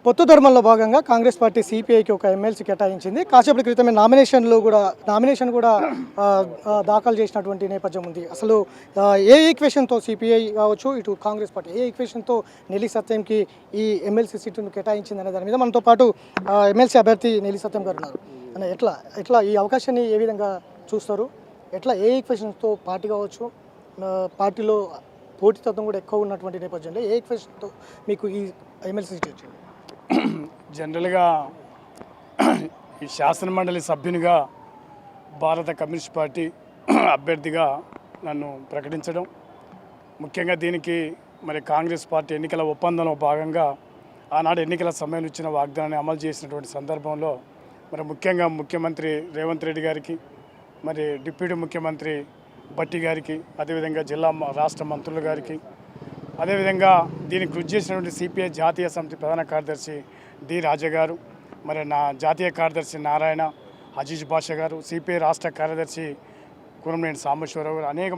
పొత్తు ధర్మంలో భాగంగా కాంగ్రెస్ పార్టీ సిపిఐకి ఒక ఎమ్మెల్సీ కేటాయించింది. కాసేపటి క్రితమే నామినేషన్ కూడా దాఖలు చేసినటువంటి నేపథ్యం ఉంది. అసలు ఏ ఈక్వేషన్తో సిపిఐ కావచ్చు ఇటు కాంగ్రెస్ పార్టీ ఏ ఈక్వేషన్తో నెల్లి సత్యంకి ఈ ఎమ్మెల్సీ సీటును కేటాయించింది అనే దాని మీద మనతో పాటు ఎమ్మెల్సీ అభ్యర్థి నెల్లి సత్యం గారు ఉన్నారు. అని ఎట్లా ఈ అవకాశాన్ని ఏ విధంగా చూస్తారు? ఎట్లా ఏ ఈక్వేషన్తో పార్టీ కావచ్చు పార్టీలో పోటీతత్వం కూడా ఎక్కువ ఉన్నటువంటి నేపథ్యంలో ఏ ఈక్వేషన్తో మీకు ఈ ఎమ్మెల్సీ సీట్ వచ్చింది? జనరల్గా ఈ శాసనమండలి సభ్యునిగా భారత కమ్యూనిస్ట్ పార్టీ అభ్యర్థిగా నన్ను ప్రకటించడం, ముఖ్యంగా దీనికి మరి కాంగ్రెస్ పార్టీ ఎన్నికల ఒప్పందంలో భాగంగా ఆనాడు ఎన్నికల సమయంలో ఇచ్చిన వాగ్దానాన్ని అమలు చేసినటువంటి సందర్భంలో మరి ముఖ్యంగా ముఖ్యమంత్రి రేవంత్ రెడ్డి గారికి, మరి డిప్యూటీ ముఖ్యమంత్రి భట్టి గారికి, అదేవిధంగా రాష్ట్ర మంత్రుల గారికి, అదేవిధంగా దీనికి కృషి చేసినటువంటి సిపిఐ జాతీయ సమితి ప్రధాన కార్యదర్శి డి రాజా గారు, మరి నా జాతీయ కార్యదర్శి నారాయణ అజీజ్ బాషా గారు, సిపిఐ రాష్ట్ర కార్యదర్శి కురంనేని సాంబశివరావు గారు అనేక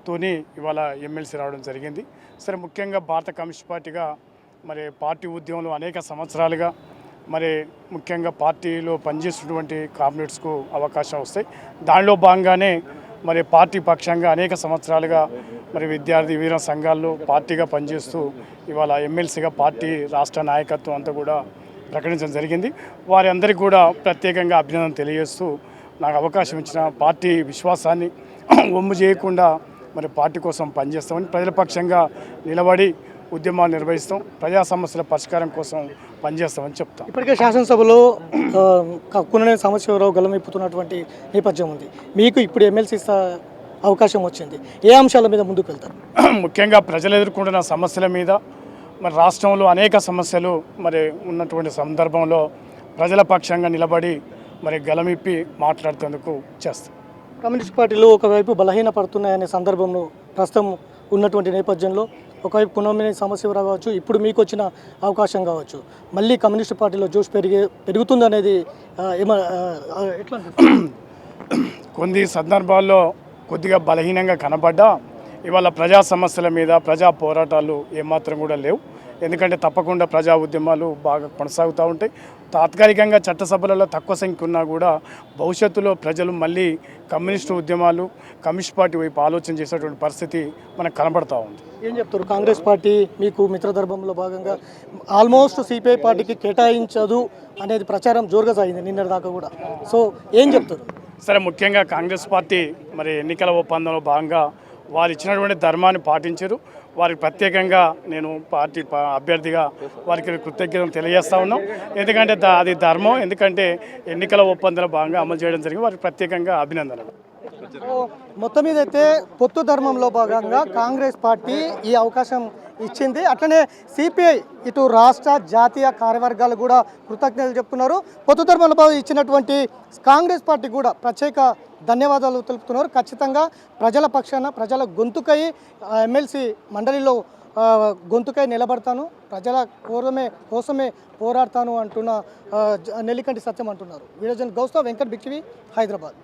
తోని ఇవాళ ఎమ్మెల్సీ రావడం జరిగింది. సరే, ముఖ్యంగా భారత కమ్యూనిస్ట్ పార్టీగా మరి పార్టీ ఉద్యమంలో అనేక సంవత్సరాలుగా మరి ముఖ్యంగా పార్టీలో పనిచేస్తున్నటువంటి కామ్రేడ్స్కు అవకాశం వస్తాయి. దానిలో భాగంగానే మరి పార్టీ పక్షంగా అనేక సంవత్సరాలుగా మరి విద్యార్థి వీర సంఘాల్లో పార్టీగా పనిచేస్తూ ఇవాళ ఎమ్మెల్సీగా పార్టీ రాష్ట్ర నాయకత్వం అంతా కూడా ప్రకటించడం జరిగింది. వారి అందరికీ కూడా ప్రత్యేకంగా అభినందన తెలియజేస్తూ నాకు అవకాశం ఇచ్చిన పార్టీ విశ్వాసాన్ని ఒమ్ము చేయకుండా మరి పార్టీ కోసం పనిచేస్తామని, ప్రజల పక్షంగా నిలబడి ఉద్యమాలు నిర్వహిస్తాం, ప్రజా సమస్యల పరిష్కారం కోసం పనిచేస్తామని చెప్తాం. ఇప్పటికే శాసనసభలో కురంనేని సాంబశివరావు గలమెప్పుతున్నటువంటి నేపథ్యం ఉంది. మీకు ఇప్పుడు ఎమ్మెల్సీ అవకాశం వచ్చింది, ఏ అంశాల మీద ముందుకు వెళ్తారు? ముఖ్యంగా ప్రజలు ఎదుర్కొంటున్న సమస్యల మీద, మరి రాష్ట్రంలో అనేక సమస్యలు మరి ఉన్నటువంటి సందర్భంలో ప్రజల పక్షంగా నిలబడి మరి గలమిప్పి మాట్లాడుతేందుకు చేస్తాం. కమ్యూనిస్ట్ పార్టీలు ఒకవైపు బలహీనపడుతున్నాయనే సందర్భంలో ప్రస్తుతం ఉన్నటువంటి నేపథ్యంలో ఒకవైపు కురంనేని సాంబశివరావు కావచ్చు, ఇప్పుడు మీకు వచ్చిన అవకాశం కావచ్చు, మళ్ళీ కమ్యూనిస్ట్ పార్టీలో జోష్ పెరుగుతుందనేది ఎట్లా? కొన్ని సందర్భాల్లో కొద్దిగా బలహీనంగా కనబడ్డా ఇవాళ ప్రజా సమస్యల మీద ప్రజా పోరాటాలు ఏమాత్రం కూడా లేవు. ఎందుకంటే తప్పకుండా ప్రజా ఉద్యమాలు బాగా కొనసాగుతూ ఉంటాయి. తాత్కాలికంగా చట్టసభలలో తక్కువ సంఖ్య ఉన్నా కూడా భవిష్యత్తులో ప్రజలు మళ్ళీ కమ్యూనిస్టు ఉద్యమాలు కమ్యూనిస్ట్ పార్టీ వైపు ఆలోచన చేసేటువంటి పరిస్థితి మనకు కనబడతా ఉంది. ఏం చెప్తారు? కాంగ్రెస్ పార్టీ మీకు మిత్రధర్మంలో భాగంగా ఆల్మోస్ట్ సిపిఐ పార్టీకి కేటాయించదు అనేది ప్రచారం జోరుగా సాగింది నిన్నటి దాకా కూడా. సో ఏం చెప్తారు? సరే, ముఖ్యంగా కాంగ్రెస్ పార్టీ మరి ఎన్నికల ఒప్పందంలో భాగంగా వారు ఇచ్చినటువంటి ధర్మాన్ని పాటించారు. వారికి ప్రత్యేకంగా నేను పార్టీ అభ్యర్థిగా వారికి కృతజ్ఞతలు తెలియజేస్తూ ఉన్నాం. ఎందుకంటే అది ధర్మం, ఎందుకంటే ఎన్నికల ఒప్పందంలో భాగంగా అమలు చేయడం జరిగింది. వారికి ప్రత్యేకంగా అభినందనలు. మొత్తం మీద అయితే పొత్తు ధర్మంలో భాగంగా కాంగ్రెస్ పార్టీ ఈ అవకాశం ఇచ్చింది. అట్లనే సిపిఐ ఇటు రాష్ట్ర జాతీయ కార్యవర్గాలు కూడా కృతజ్ఞతలు చెప్తున్నారు. పొత్తు ధర్మంలో ఇచ్చినటువంటి కాంగ్రెస్ పార్టీ కూడా ప్రత్యేక ధన్యవాదాలు తెలుపుతున్నారు. ఖచ్చితంగా ప్రజల పక్షాన ప్రజల గొంతుకై ఎమ్మెల్సీ మండలిలో గొంతుకై నిలబడతాను, ప్రజల కోసమే పోరాడతాను అంటున్న నెల్లికంటి సత్యం అంటున్నారు. వీడియో జర్నలిస్ట్ గౌస్తా వెంకట్, బిగ్ టీవీ, హైదరాబాద్.